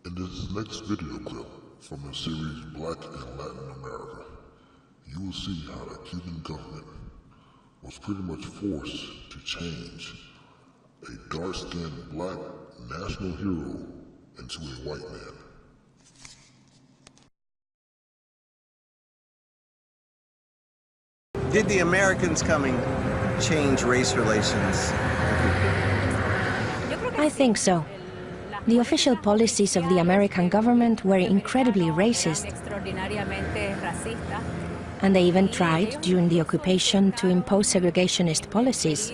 In this next video clip from the series Black in Latin America, you will see how the Cuban government was pretty much forced to change a dark-skinned black national hero into a white man. Did the Americans coming change race relations? I think so. The official policies of the American government were incredibly racist, and they even tried, during the occupation, to impose segregationist policies.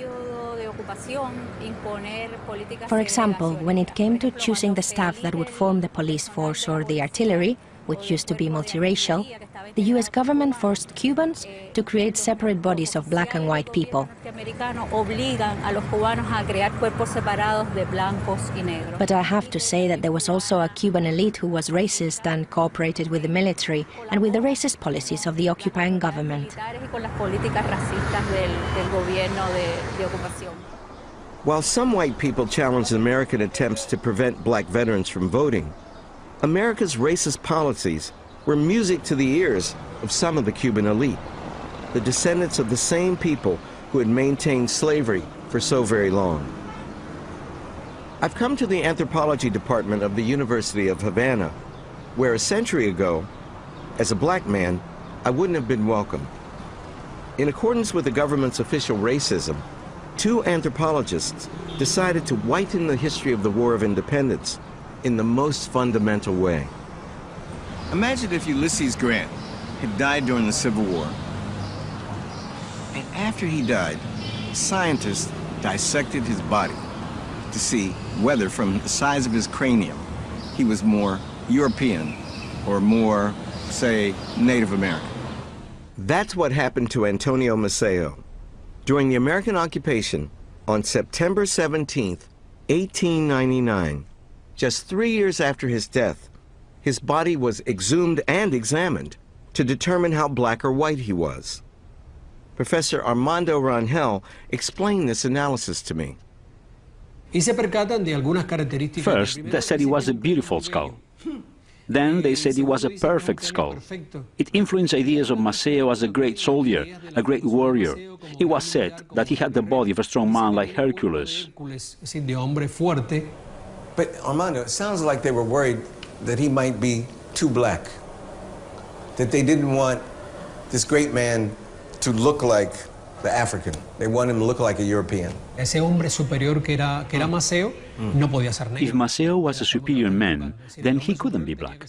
For example, when it came to choosing the staff that would form the police force or the artillery, which used to be multiracial, the US government forced Cubans to create separate bodies of black and white people. But I have to say that there was also a Cuban elite who was racist and cooperated with the military and with the racist policies of the occupying government. While some white people challenged American attempts to prevent black veterans from voting, America's racist policies were music to the ears of some of the Cuban elite, the descendants of the same people who had maintained slavery for so very long. I've come to the anthropology department of the University of Havana, where a century ago, as a black man, I wouldn't have been welcome. In accordance with the government's official racism, two anthropologists decided to whiten the history of the War of Independence in the most fundamental way. Imagine if Ulysses Grant had died during the Civil War. And after he died, scientists dissected his body to see whether, from the size of his cranium, he was more European or more, say, Native American. That's what happened to Antonio Maceo. During the American occupation, on September 17th, 1899, just 3 years after his death, his body was exhumed and examined to determine how black or white he was. Professor Armando Rangel explained this analysis to me. First, they said it was a beautiful skull. Then they said it was a perfect skull. It influenced ideas of Maceo as a great soldier, a great warrior. It was said that he had the body of a strong man like Hercules. But Armando, it sounds like they were worried that he might be too black, that they didn't want this great man to look like the African. They want him to look like a European. If Maceo was a superior man, then he couldn't be black.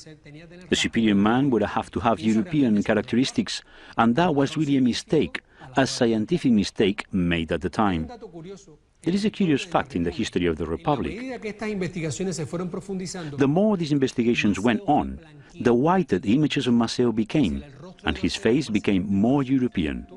The superior man would have to have European characteristics, and that was really a mistake, a scientific mistake made at the time. There is a curious fact in the history of the Republic. The more these investigations went on, the whiter the images of Maceo became, and his face became more European.